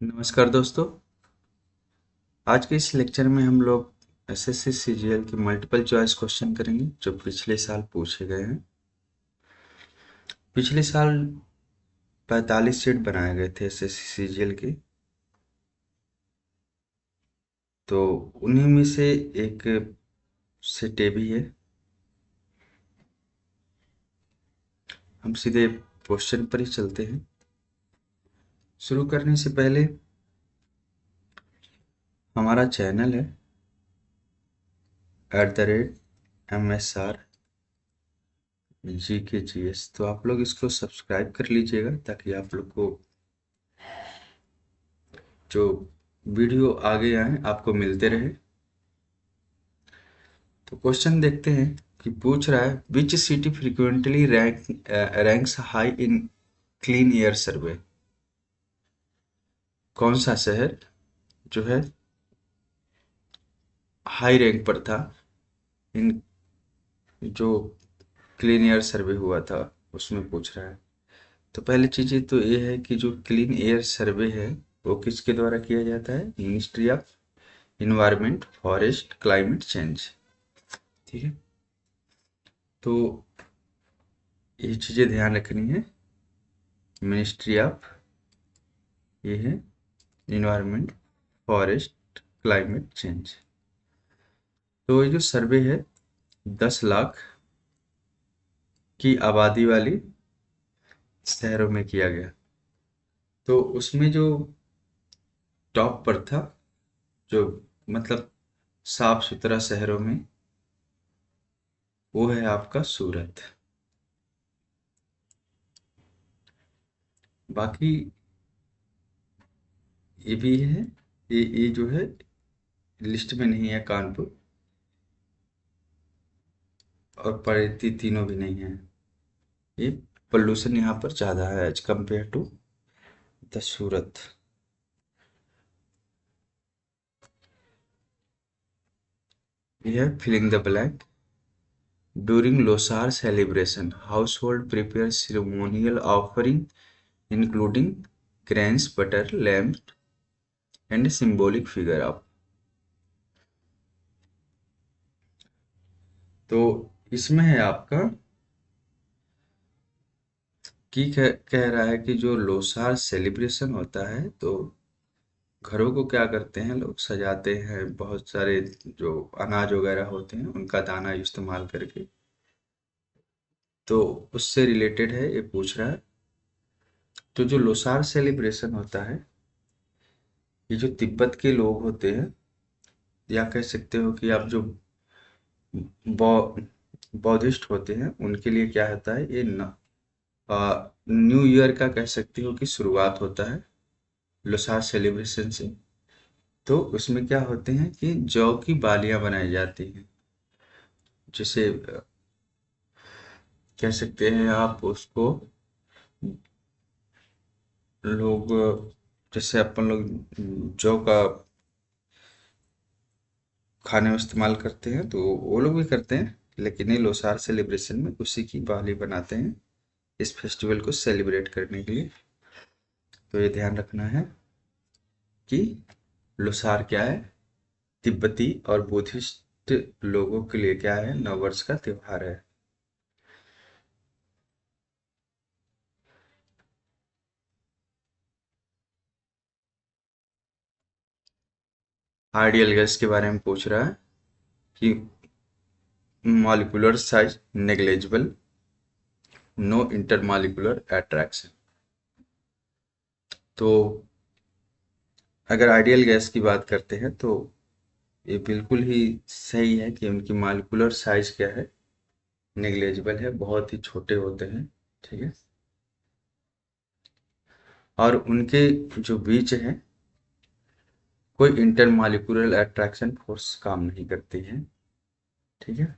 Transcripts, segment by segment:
नमस्कार दोस्तों। आज के इस लेक्चर में हम लोग एसएससी सीजीएल के मल्टीपल चॉइस क्वेश्चन करेंगे जो पिछले साल पूछे गए हैं। पिछले साल 45 सेट बनाए गए थे एसएससी सीजीएल के, तो उन्हीं में से एक सेट ये भी है। हम सीधे क्वेश्चन पर ही चलते हैं। शुरू करने से पहले हमारा चैनल है @MSR GKGS, तो आप लोग इसको सब्सक्राइब कर लीजिएगा ताकि आप लोग को जो वीडियो आगे आए आपको मिलते रहे। तो क्वेश्चन देखते हैं कि पूछ रहा है which city frequently ranks high in clean air survey. कौन सा शहर जो है हाई रैंक पर था इन जो क्लीन एयर सर्वे हुआ था उसमें पूछ रहा है। तो पहली चीज़ तो ये है कि जो क्लीन एयर सर्वे है वो किसके द्वारा किया जाता है? Ministry of environment, forest, climate change. ठीक है, तो ये चीज़ें ध्यान रखनी है। मिनिस्ट्री ऑफ, ये है इन्वायरमेंट, फॉरेस्ट, क्लाइमेट चेंज। तो ये जो सर्वे है 10 लाख की आबादी वाली शहरों में किया गया। तो उसमें जो टॉप पर था, जो मतलब साफ सुथरा शहरों में, वो है आपका सूरत। बाकी ये भी है, ये जो है लिस्ट में नहीं है कानपुर, और परेती तीनों भी नहीं है। ये पोल्यूशन यहाँ पर ज़्यादा है age compare to the Surat. ये है filling the blank. During Losar celebration, household prepare ceremonial offering including grains, butter, lamb, and a symbolic figure of। तो इसमें है आपका कि कह रहा है कि जो लोसार सेलिब्रेशन होता है तो घरों को क्या करते हैं, लोग सजाते हैं, बहुत सारे जो अनाज वगैरह होते हैं उनका दाना इस्तेमाल करके। तो उससे रिलेटेड है ये पूछ रहा है। तो जो लोसार सेलिब्रेशन होता है, ये जो तिब्बत के लोग होते हैं, या कह सकते हो कि आप जो बौ, बौद्धिस्ट होते हैं उनके लिए क्या होता है, ये न्यू ईयर का कह सकते हो कि शुरुआत होता है लोसार सेलिब्रेशन से। तो उसमें क्या होते हैं कि जौ की बालियां बनाई जाती हैं, जिसे कह सकते हैं आप उसको लोग, जैसे अपन लोग जौ का खाने में इस्तेमाल करते हैं तो वो लोग भी करते हैं, लेकिन ये लोसार सेलिब्रेशन में उसी की बाली बनाते हैं इस फेस्टिवल को सेलिब्रेट करने के लिए। तो ये ध्यान रखना है कि लोसार क्या है, तिब्बती और बुद्धिस्ट लोगों के लिए क्या है, नववर्ष का त्योहार है। आइडियल गैस के बारे में पूछ रहा है कि molecular size negligible, no intermolecular attraction. तो अगर आइडियल गैस की बात करते हैं तो ये बिल्कुल ही सही है कि उनकी मॉलिक्यूलर साइज क्या है, नेग्लेजिबल है, बहुत ही छोटे होते हैं। ठीक है, और उनके जो बीच है कोई इंटरमॉलिक्यूलर अट्रैक्शन फोर्स काम नहीं करती है। ठीक है,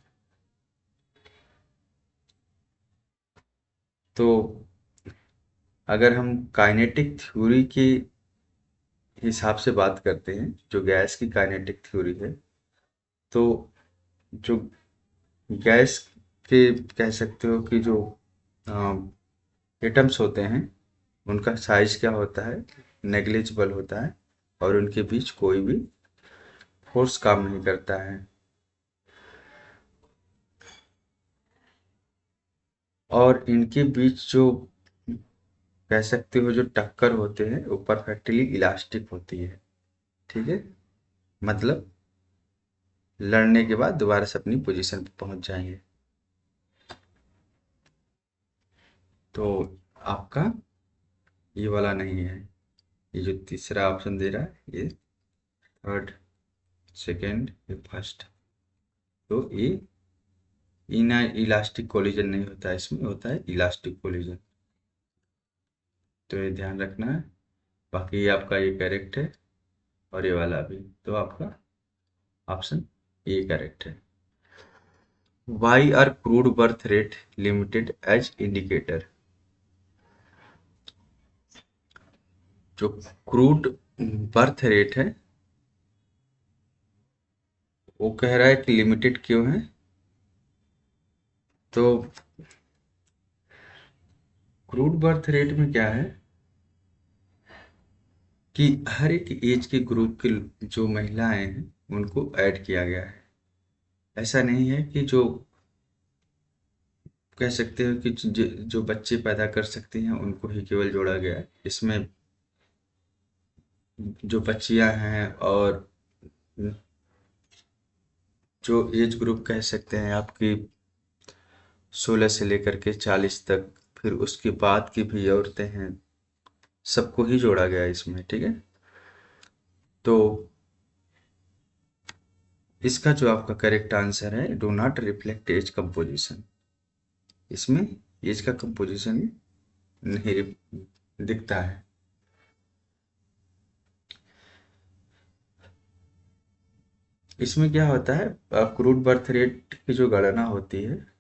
तो अगर हम काइनेटिक थ्योरी के हिसाब से बात करते हैं, जो गैस की काइनेटिक थ्योरी है, तो जो गैस के कह सकते हो कि जो एटम्स होते हैं उनका साइज क्या होता है, नेग्लिजिबल होता है और उनके बीच कोई भी फोर्स काम नहीं करता है। और इनके बीच जो कह सकते हो जो टक्कर होते हैं वो परफेक्टली इलास्टिक होती है। ठीक है, मतलब लड़ने के बाद दोबारा से अपनी पोजीशन पे पहुंच जाएंगे। तो आपका ये वाला नहीं है, ये जो तीसरा ऑप्शन दे रहा है ये थर्ड, सेकंड, ये फर्स्ट। तो ये इना इलास्टिक कोलिजन नहीं होता है, इसमें होता है इलास्टिक कोलिजन। तो ये ध्यान रखना है। बाकी ये आपका ये करेक्ट है और ये वाला भी। तो आपका ऑप्शन ए करेक्ट है। Why are crude birth rate limited age indicator. जो क्रूड बर्थ रेट है वो कह रहा है कि लिमिटेड क्यों है। तो क्रूड बर्थ रेट में क्या है कि हर एक एज के ग्रुप के जो महिलाएं हैं उनको ऐड किया गया है। ऐसा नहीं है कि जो कह सकते हो कि जो बच्चे पैदा कर सकती हैं उनको ही केवल जोड़ा गया है। इसमें जो बच्चियां हैं और जो एज ग्रुप कह सकते हैं आपकी 16 से लेकर के 40 तक, फिर उसके बाद की भी औरतें हैं, सबको ही जोड़ा गया है इसमें। ठीक है, तो इसका जो आपका करेक्ट आंसर है do not reflect age composition. इसमें एज का कंपोजिशन नहीं दिखता है। इसमें क्या होता है, क्रूड बर्थ रेट की जो गणना होती है,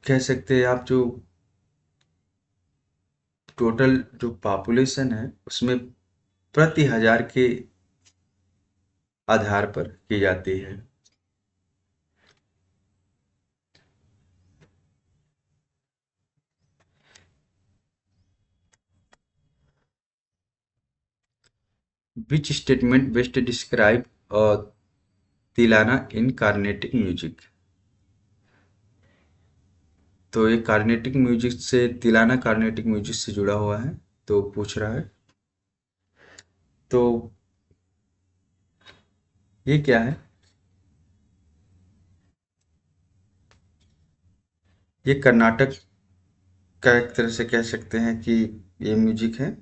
कह सकते हैं आप जो टोटल जो पॉपुलेशन है उसमें प्रति हजार के आधार पर की जाती है। Which statement best describe tillana in Carnatic music. तो ये कार्नेटिक म्यूजिक से, तिलाना कार्नेटिक म्यूजिक से जुड़ा हुआ है, तो पूछ रहा है। तो ये क्या है, ये कर्नाटक का एक तरह से कह सकते हैं कि ये म्यूजिक है।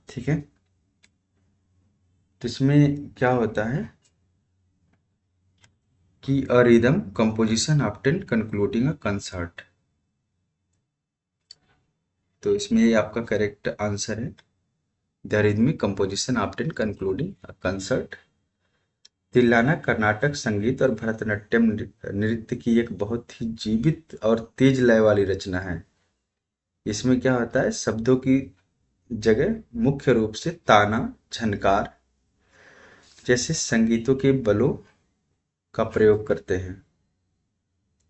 ठीक है, तो इसमें क्या होता है कि अ रिदम कंपोजिशन ऑफ्टन कंक्लूडिंग अ कंसर्ट। तो इसमें ये आपका करेक्ट आंसर है, the rhythmic composition often concluding a concert. Tillana Karnataka संगीत और भरतनाट्यम नृत्य की एक बहुत ही जीवित और तेज लय वाली रचना है। इसमें क्या होता है, शब्दों की जगह मुख्य रूप से ताना, झनकार जैसे संगीतों के बलों का प्रयोग करते हैं।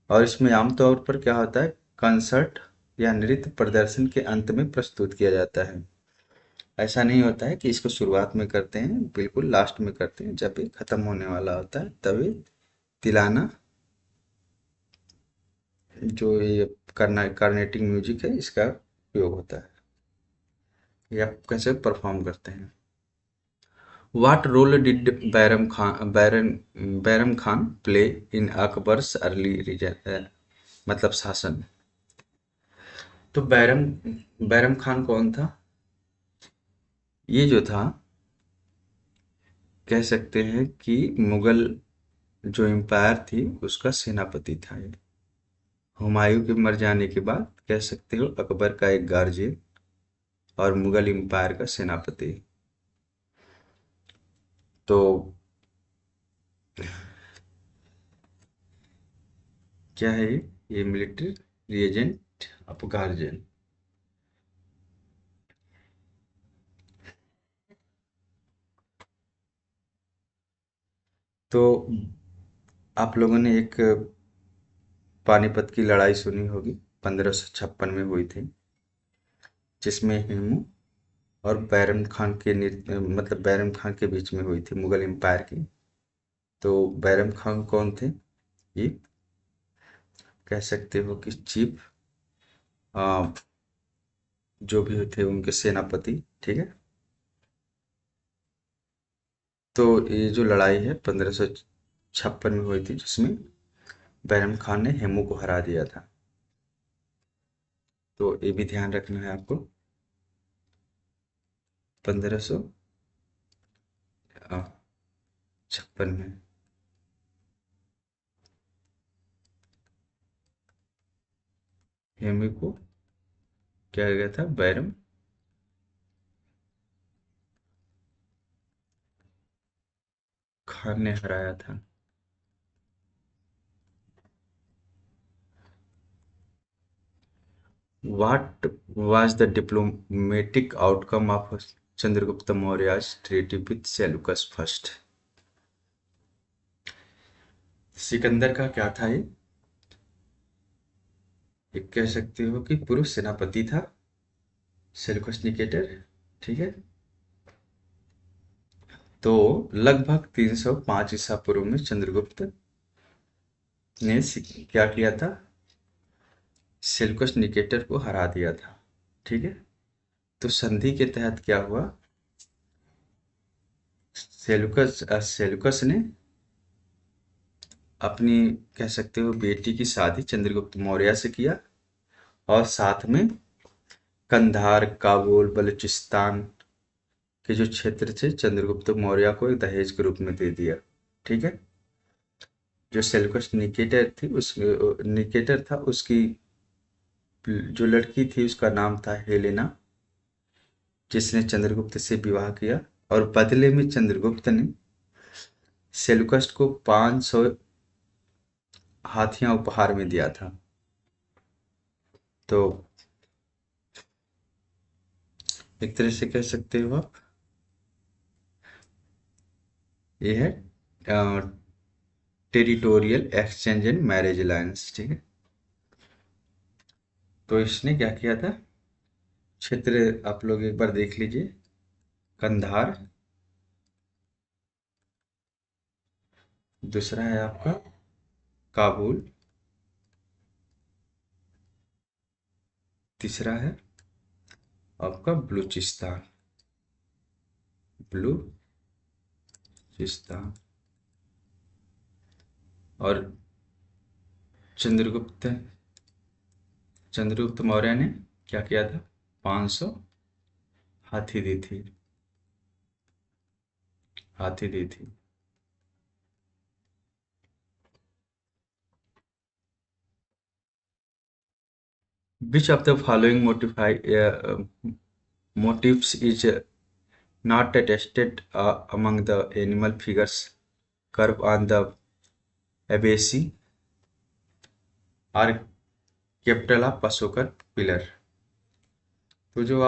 और इसमें आमतौर पर क्या होता है, कंसर्ट या नृत्य प्रदर्शन के अंत में प्रस्तुत किया जाता है। ऐसा नहीं होता है कि इसको शुरुआत में करते हैं, बिल्कुल लास्ट में करते हैं, जब ये खत्म होने वाला होता है तभी तिलाना, जो ये कार्नेटिक म्यूजिक है, इसका उपयोग होता है। ये आप कैसे परफॉर्म करते हैं। What role did Bairam Khan play in Akbar's early मतलब शासन। तो बैरम खान कौन था, ये जो था कह सकते हैं कि मुगल जो एम्पायर थी उसका सेनापति था ये। हुमायूं के मर जाने के बाद कह सकते हो अकबर का एक गार्जियन और मुगल एम्पायर का सेनापति। तो क्या है ये मिलिट्री रिएजेंट ऑफ गार्जियन। तो आप लोगों ने एक पानीपत की लड़ाई सुनी होगी, 1556 में हुई थी, जिसमें हेमू और बैरम खान के मतलब बैरम खान के बीच में हुई थी मुगल एम्पायर की। तो बैरम खान कौन थे? ये कह सकते हो कि चीफ जो भी थे उनके सेनापति, ठीक है। तो ये जो लड़ाई है 1556 में हुई थी, जिसमें बैरम खान ने हेमू को हरा दिया था। तो ये भी ध्यान रखना है आपको। 1556 में हेमू को क्या गया था, बैरम खान ने हराया था। What was the diplomatic outcome of Chandragupta Maurya's treaty with Seleucus first? Sikandar का क्या था ये? कह सकते हो कि पूर्व सेनापति था, सेल्यूकस निकेटर, ठीक है। तो लगभग 305 ईसा पूर्व में चंद्रगुप्त ने क्या किया था, सेल्यूकस निकेटर को हरा दिया था, ठीक है। तो संधि के तहत क्या हुआ, सेल्यूकस ने अपनी कह सकते हो बेटी की शादी चंद्रगुप्त मौर्य से किया, और साथ में कंधार, काबुल, बलूचिस्तान के जो क्षेत्र थे चंद्रगुप्त मौर्य को एक दहेज के रूप में दे दिया, ठीक है। जो सेल्यूकस निकेटर था, उसकी जो लड़की थी उसका नाम था हेलेना, जिसने चंद्रगुप्त से विवाह किया, और बदले में चंद्रगुप्त ने सेल्यूकस को 500 हाथियां उपहार में दिया था। तो एक तरह से कह सकते हो आप, ये है territorial exchange and marriage alliance, ठीक है। तो इसने क्या किया था, क्षेत्र आप लोग एक बार देख लीजिए, कंधार, दूसरा है आपका काबुल, तीसरा है आपका बलूचिस्तान। और चंद्रगुप्त चंद्रगुप्त मौर्य ने क्या किया था, 500 हाथी दी थी, हाथी दी थी। Which of the following motifs is not attested among the animal figures curved on the abaci or capital of Ashokan pillar? तो जो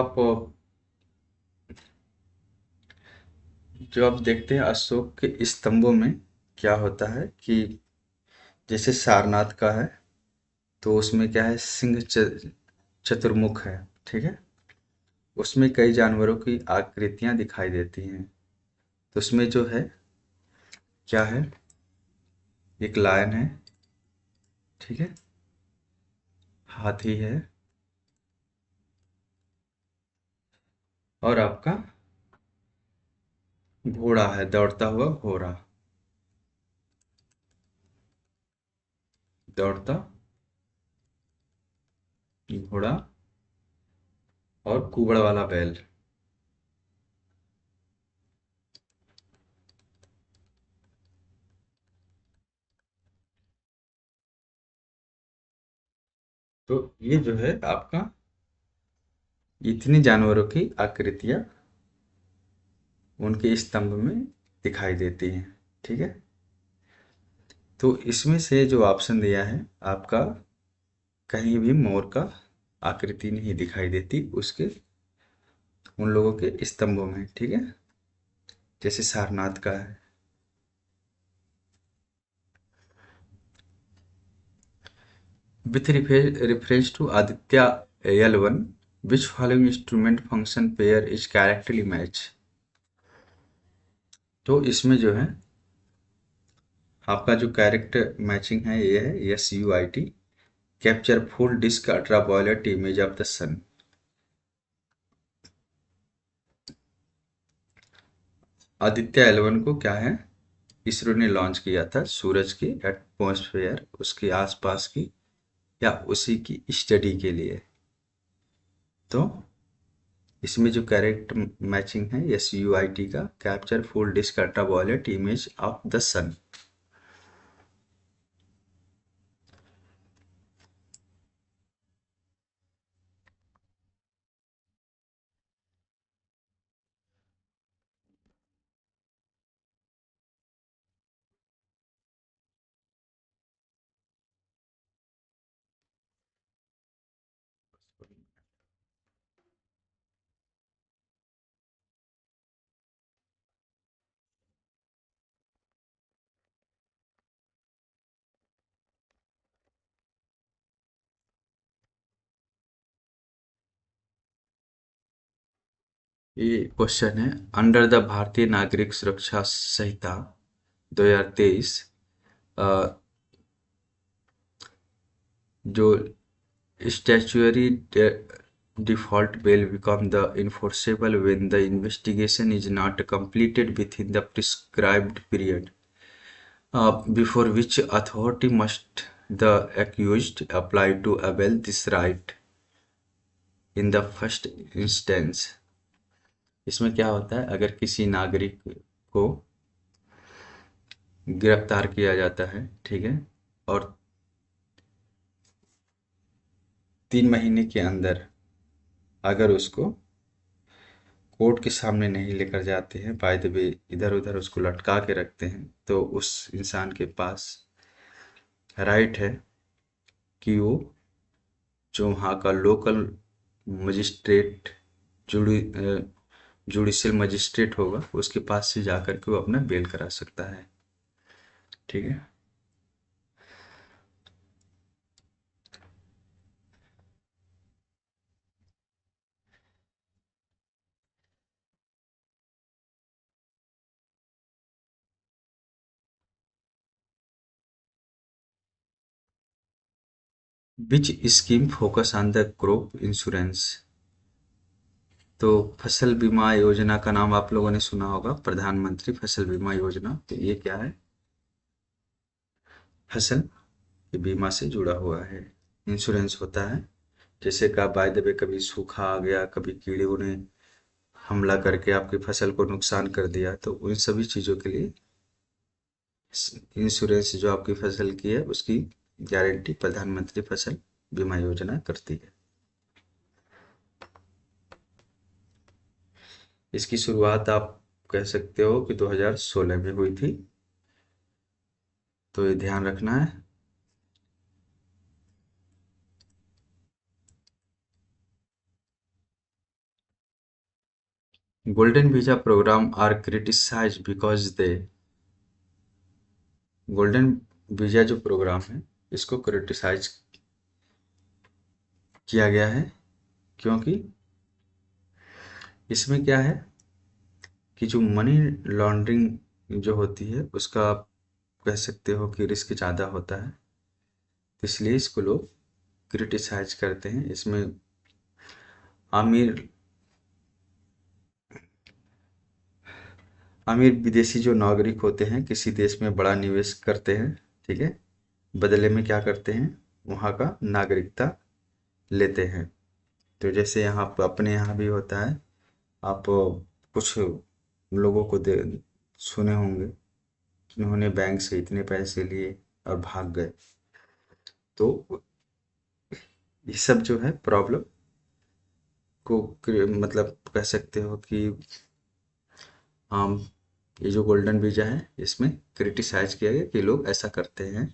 आप देखते हैं अशोक के स्तंभों में, क्या होता है कि जैसे सारनाथ का है, तो उसमें क्या है, सिंह चतुर्मुख है, ठीक है। उसमें कई जानवरों की आकृतियां दिखाई देती हैं। तो उसमें जो है क्या है, एक लायन है, ठीक है, हाथी है, और आपका घोड़ा है, दौड़ता हुआ घोड़ा, दौड़ता घोड़ा, और कुबड़ वाला बैल। तो ये जो है आपका, इतनी जानवरों की आकृतियां उनके स्तंभ में दिखाई देती हैं, ठीक है। तो इसमें से जो ऑप्शन दिया है आपका, कहीं भी मोर का आकृति नहीं दिखाई देती उसके, उन लोगों के स्तंभों में, ठीक है, जैसे सारनाथ का है। With reference to Aditya L1, which following instrument function pair is correctly match. तो इसमें जो है आपका जो कैरेक्टर मैचिंग है ये है SUIT, capture full disc ultraviolet image of the sun. Aditya 11 को क्या है, इसरो ने लॉन्च किया था सूरज की एटमॉस्फेयर उसके आसपास की या उसी की स्टडी के लिए। तो इसमें जो कैरेक्टर मैचिंग है SUIT का, capture full disc ultraviolet image of the sun. ये क्वेश्चन है, अंडर द भारतीय नागरिक सुरक्षा संहिता 2023, जो statutory default will become the enforceable when the investigation is not completed within the prescribed period, before which authority must the accused apply to avail this right in the first instance। इसमें क्या होता है, अगर किसी नागरिक को गिरफ्तार किया जाता है, ठीक है, और 3 महीने के अंदर अगर उसको कोर्ट के सामने नहीं लेकर जाते हैं, बाय द वे इधर उधर उसको लटका के रखते हैं, तो उस इंसान के पास राइट है कि वो जो वहाँ का लोकल मजिस्ट्रेट जुडिशियल मजिस्ट्रेट होगा उसके पास से जाकर के वो अपना बेल करा सकता है। ठीक है। विच scheme focus on the crop insurance. तो फसल बीमा योजना का नाम आप लोगों ने सुना होगा, प्रधानमंत्री फसल बीमा योजना। तो ये क्या है, फसल के बीमा से जुड़ा हुआ है, इंश्योरेंस होता है। जैसे का बाय द वे कभी सूखा आ गया, कभी कीड़ों ने हमला करके आपकी फसल को नुकसान कर दिया, तो उन सभी चीज़ों के लिए इंश्योरेंस जो आपकी फसल की है उसकी गारंटी प्रधानमंत्री फसल बीमा योजना करती है। इसकी शुरुआत आप कह सकते हो कि 2016 में हुई थी, तो ये ध्यान रखना है। Golden visa program are criticize because they, golden visa जो प्रोग्राम है इसको क्रिटिसाइज किया गया है, क्योंकि इसमें क्या है कि जो मनी लॉन्ड्रिंग जो होती है उसका आप कह सकते हो कि रिस्क ज़्यादा होता है, इसलिए इसको लोग क्रिटिसाइज करते हैं। इसमें अमीर अमीर विदेशी जो नागरिक होते हैं किसी देश में बड़ा निवेश करते हैं, ठीक है, बदले में क्या करते हैं, वहाँ का नागरिकता लेते हैं। तो जैसे यहाँ अपने यहाँ भी होता है, आप कुछ लोगों को दे सुने होंगे कि उन्होंने बैंक से इतने पैसे लिए और भाग गए। तो ये सब जो है प्रॉब्लम को मतलब कह सकते हो कि हम ये जो गोल्डन वीजा है इसमें क्रिटिसाइज किया गया कि लोग ऐसा करते हैं,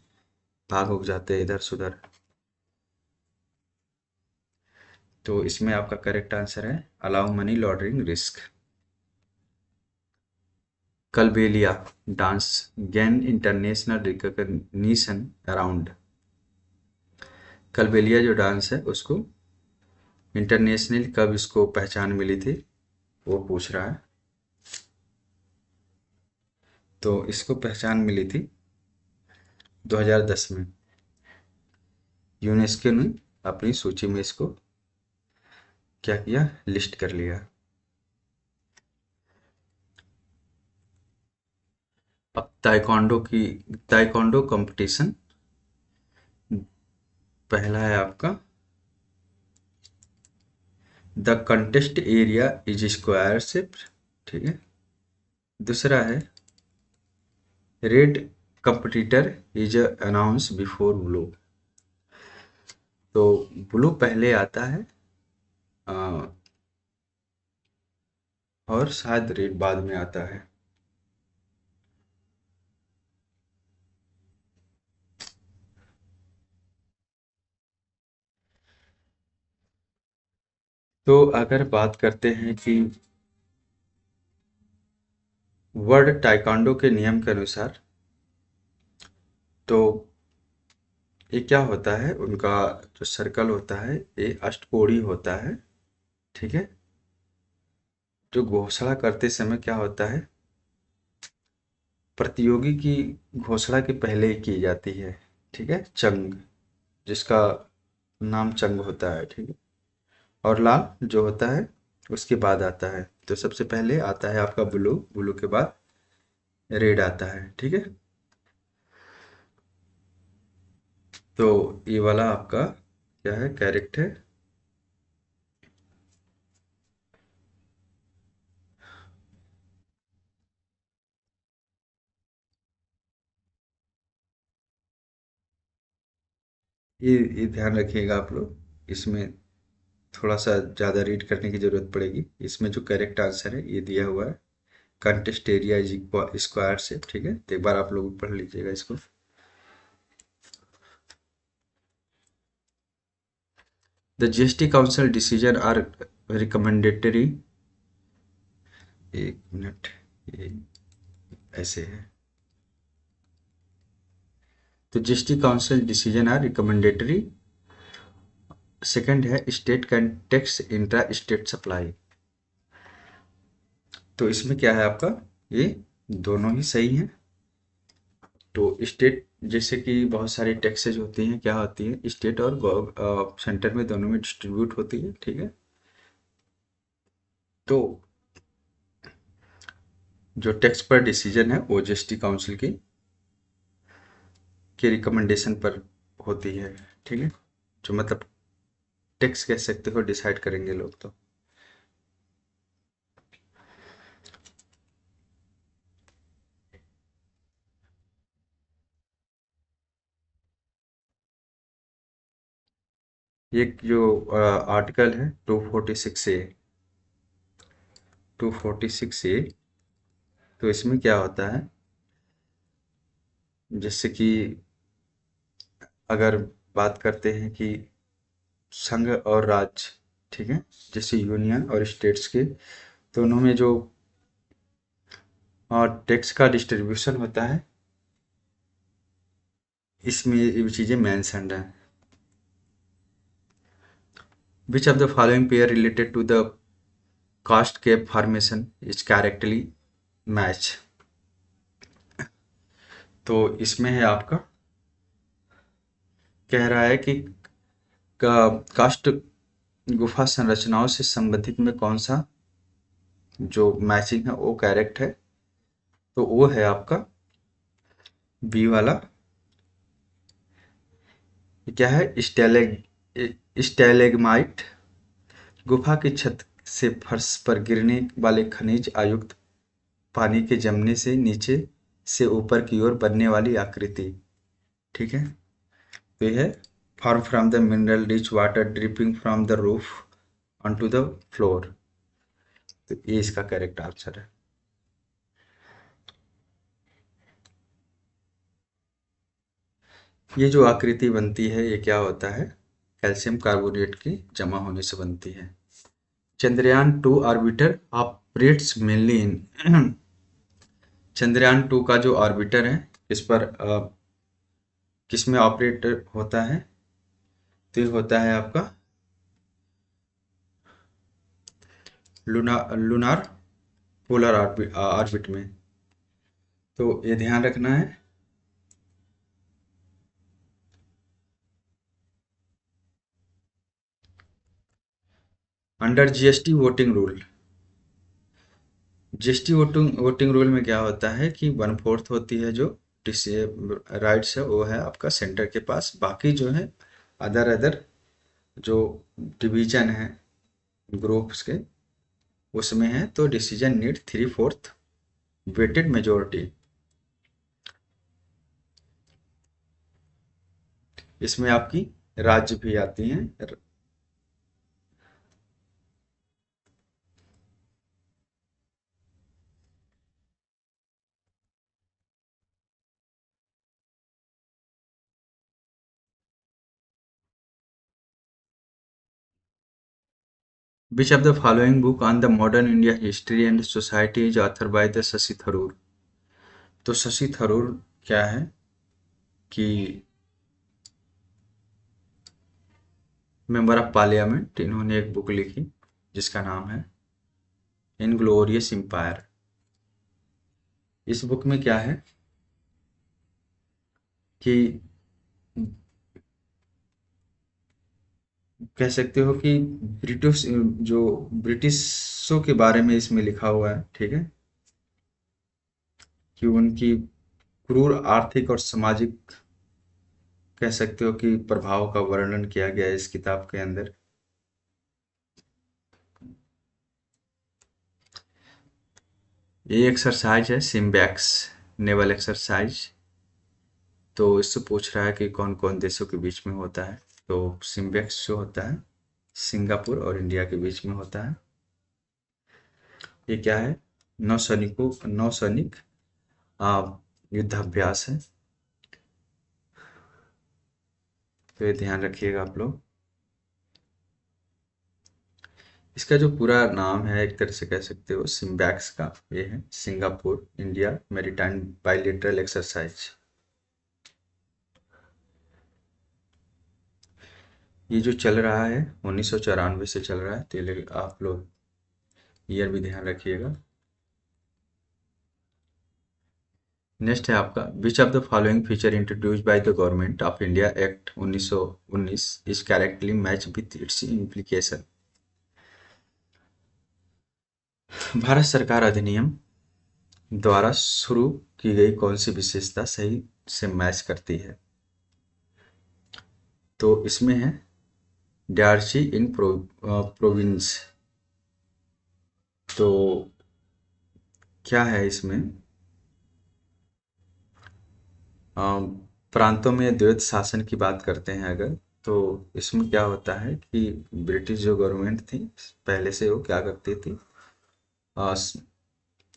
भाग उग जाते हैं इधर से उधर। तो इसमें आपका करेक्ट आंसर है allow money laundering risk. Kalbelia dance gain international recognition around, Kalbelia जो डांस है उसको इंटरनेशनल कब इसको पहचान मिली थी वो पूछ रहा है। तो इसको पहचान मिली थी 2010 में। यूनेस्को ने अपनी सूची में इसको क्या किया, लिस्ट कर लिया। अब ताइक्वांडो कंपटीशन पहला है आपका, the contest area is square ship, ठीक है। दूसरा है red competitor is announce before blue. तो ब्लू पहले आता है अ, और शायद रेड बाद में आता है। तो अगर बात करते हैं कि वर्ल्ड ताइक्वांडो के नियम के अनुसार, तो ये क्या होता है, उनका जो सर्कल होता है ये अष्टकोणीय होता है, ठीक है। जो घोषणा करते समय क्या होता है, प्रतियोगी की घोषणा के पहले ही की जाती है, ठीक है, चंग, जिसका नाम चंग होता है, ठीक है। और लाल जो होता है उसके बाद आता है। तो सबसे पहले आता है आपका ब्लू, ब्लू के बाद रेड आता है, ठीक है। तो ये वाला आपका क्या है, कैरेक्ट है। ये ध्यान रखिएगा आप लोग, इसमें थोड़ा सा ज़्यादा रीड करने की ज़रूरत पड़ेगी। इसमें जो करेक्ट आंसर है ये दिया हुआ है, कंटेस्ट एरिया इज स्क्वायर से, ठीक है। तो एक बार आप लोग पढ़ लीजिएगा इसको। The GST council decision are recommendatory, एक मिनट, ये ऐसे है। तो GST council decision are recommendatory. Second है state can tax intra state supply. तो इसमें क्या है आपका, ये दोनों ही सही हैं। तो स्टेट जैसे कि बहुत सारी टैक्सेज होती हैं, क्या होती है, स्टेट और सेंटर में दोनों में डिस्ट्रीब्यूट होती है, ठीक है। तो जो टैक्स पर डिसीजन है वो जीएसटी काउंसिल की रिकमेंडेशन पर होती है, ठीक है। जो मतलब टैक्स कह सकते हो, डिसाइड करेंगे लोग। तो एक जो आर्टिकल है 246A, 246A, तो इसमें क्या होता है, जैसे कि अगर बात करते हैं कि संघ और राज्य, ठीक है, जैसे यूनियन और स्टेट्स के दोनों में जो टैक्स का डिस्ट्रीब्यूशन होता है, इसमें ये चीज़ें मेंशन्ड है। Which of the following pair related to the cast cap formation is correctly match. तो इसमें है आपका, कह रहा है कि कास्ट गुफा संरचनाओं से संबंधित में कौन सा जो मैचिंग है वो करेक्ट है। तो वो है आपका बी वाला। ये क्या है, स्टैलेग्माइट, गुफा की छत से फर्श पर गिरने वाले खनिज आयुक्त पानी के जमने से नीचे से ऊपर की ओर बनने वाली आकृति, ठीक है। तो यह है form from the mineral rich water dripping from the roof onto the floor. तो ये इसका करेक्ट आंसर है। ये जो आकृति बनती है ये क्या होता है, कैल्शियम कार्बोनेट की जमा होने से बनती है। चंद्रयान 2 ऑर्बिटर ऑपरेट्स मेनली इन, चंद्रयान 2 का जो ऑर्बिटर है इस पर किस में ऑपरेट होता है, तो ये होता है आपका लूनार पोलर ऑर्बिट में। तो ये ध्यान रखना है। Under GST voting rule, GST voting voting rule में क्या होता है कि 1/4 होती है जो राइट्स है, वो है आपका सेंटर के पास। बाकी जो है अदर अदर जो डिवीजन है ग्रुप्स के, उसमें है तो डिसीजन नीड 3/4 वेटेड मेजोरिटी। इसमें आपकी राज्य भी आती हैं। विच of the following book on the modern India history and society is author by the Shashi Tharoor. तो शशि थरूर क्या है कि मेंबर ऑफ पार्लियामेंट, इन्होंने एक बुक लिखी जिसका नाम है इनग्लोरियस एम्पायर। इस बुक में क्या है कि कह सकते हो कि जो ब्रिटिशों के बारे में इसमें लिखा हुआ है, ठीक है, कि उनकी क्रूर आर्थिक और सामाजिक, कह सकते हो कि प्रभाव का वर्णन किया गया है इस किताब के अंदर। ये एक्सरसाइज है सिम्बैक्स नेवल एक्सरसाइज। तो इससे पूछ रहा है कि कौन कौन देशों के बीच में होता है। तो सिम्बैक्स जो होता है सिंगापुर और इंडिया के बीच में होता है। ये क्या है, नौसैनिक आ, युद्धाभ्यास है। तो ये ध्यान रखिएगा आप लोग। इसका जो पूरा नाम है एक तरह से कह सकते हो सिम्बैक्स का, ये है Singapore India maritime bilateral exercise. ये जो चल रहा है 1994 से चल रहा है, तो आप लोग ईयर भी ध्यान रखिएगा। नेक्स्ट है आपका विच of the following feature introduce by the government of India act 1919 is correctly match with its implication. Bharat सरकार अधिनियम द्वारा शुरू की गई कौन सी विशेषता सही से मैच करती है। तो इसमें है डार्ची इन प्रोविंस। तो क्या है इसमें, प्रांतों में द्वैत शासन की बात करते हैं अगर, तो इसमें क्या होता है कि ब्रिटिश जो गवर्नमेंट थी पहले से वो क्या करती थी,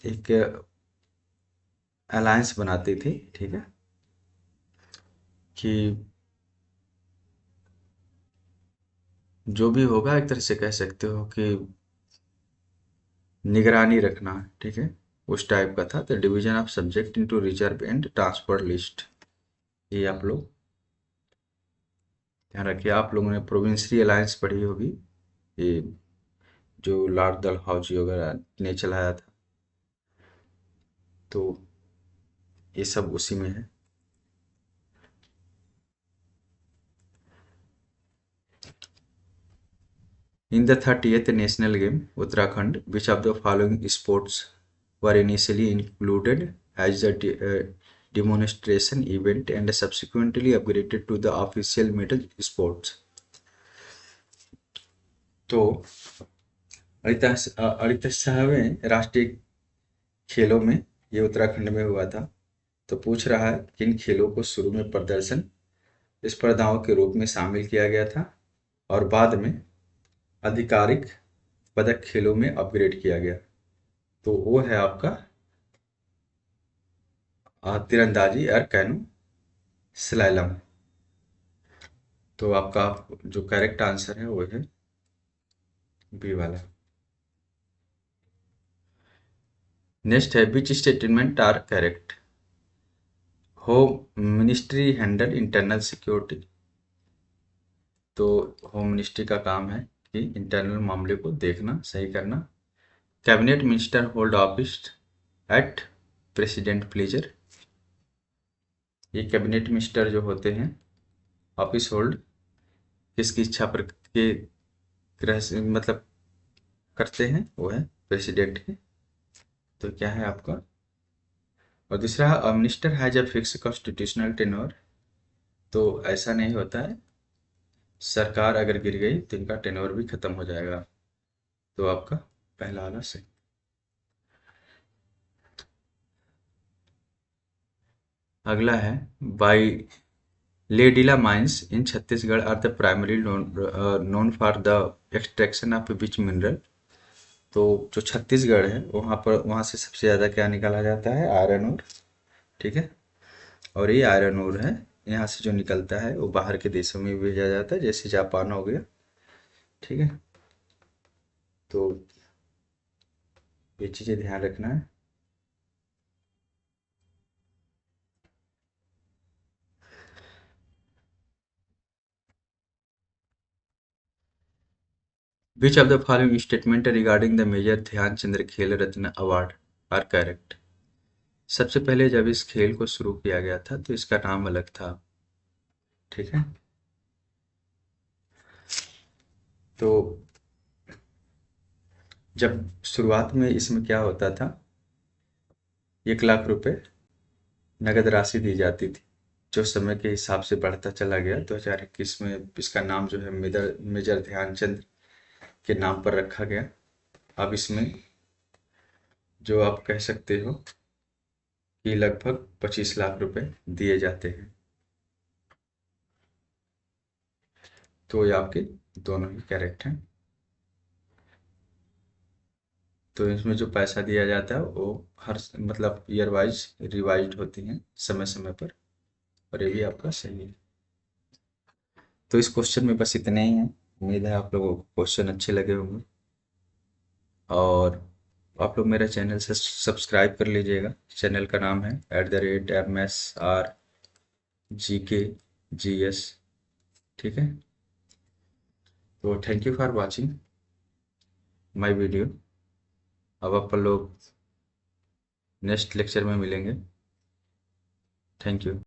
एक अलायंस बनाती थी, ठीक है, कि जो भी होगा एक तरह से कह सकते हो कि निगरानी रखना, ठीक है, उस टाइप का था। तो division of subject into reserve and transfer list, ये आप लोग ध्यान रखिए। आप लोगों ने प्रोविंशियल अलायंस पढ़ी होगी, ये जो लॉर्ड डलहौजी वगैरह ने चलाया था, तो ये सब उसी में है। In the 30th national game Uttarakhand which of the following sports were initially included as the demonstration event and subsequently upgraded to the official medal sports। तो 38वें राष्ट्रीय खेलों में ये उत्तराखंड में हुआ था। तो पूछ रहा है किन खेलों को शुरू में प्रदर्शन स्पर्धाओं के रूप में शामिल किया गया था और बाद में आधिकारिक पदक खेलों में अपग्रेड किया गया। तो वो है आपका तीरंदाजी और कैनू स्लैलम। तो आपका जो करेक्ट आंसर है वो है बी वाला। नेक्स्ट है which statement are correct. Home ministry handle internal security. तो होम मिनिस्ट्री का काम है कि इंटरनल मामले को देखना, सही करना। Cabinet minister hold office at president pleasure. ये कैबिनेट मिनिस्टर जो होते हैं ऑफिस होल्ड किसकी इच्छा पर के ग्रह से मतलब करते हैं, वो है प्रेसिडेंट के। तो क्या है आपका, और दूसरा है minister has a fix constitutional tenure. तो ऐसा नहीं होता है, सरकार अगर गिर गई तो इनका टेन्योर भी खत्म हो जाएगा। तो आपका पहला वाला सही। अगला है Bailadila mines in Chhattisgarh are the primary known for the extraction of which mineral. तो जो छत्तीसगढ़ है वहाँ पर, वहाँ से सबसे ज़्यादा क्या निकाला जाता है, आयरन ओर। ठीक है, और ये आयरन ओर है, यहाँ से जो निकलता है वो बाहर के देशों में भी भेजा जाता है, जैसे जापान हो गया। ठीक है, तो ये चीज़ें ध्यान रखना है। Which of the following statement regarding the major Dhyanchand Khel Ratna award are correct. सबसे पहले जब इस खेल को शुरू किया गया था तो इसका नाम अलग था। ठीक है, तो जब शुरुआत में इसमें क्या होता था, 1 लाख रुपए नगद राशि दी जाती थी, जो समय के हिसाब से बढ़ता चला गया। 2021 में इसका नाम जो है मेजर मेजर ध्यानचंद के नाम पर रखा गया। अब इसमें जो आप कह सकते हो कि लगभग 25 लाख रुपए दिए जाते हैं। तो ये आपके दोनों ही करेक्ट हैं। तो इसमें जो पैसा दिया जाता है वो हर मतलब ईयर वाइज रिवाइज होती हैं समय समय पर, और ये भी आपका सही है। तो इस क्वेश्चन में बस इतने ही हैं। उम्मीद है आप लोगों को क्वेश्चन अच्छे लगे होंगे, और आप लोग मेरा चैनल से सब्सक्राइब कर लीजिएगा। चैनल का नाम है @MSR GK GS। ठीक है, तो thank you for watching my video. अब अपन लोग नेक्स्ट लेक्चर में मिलेंगे। Thank you.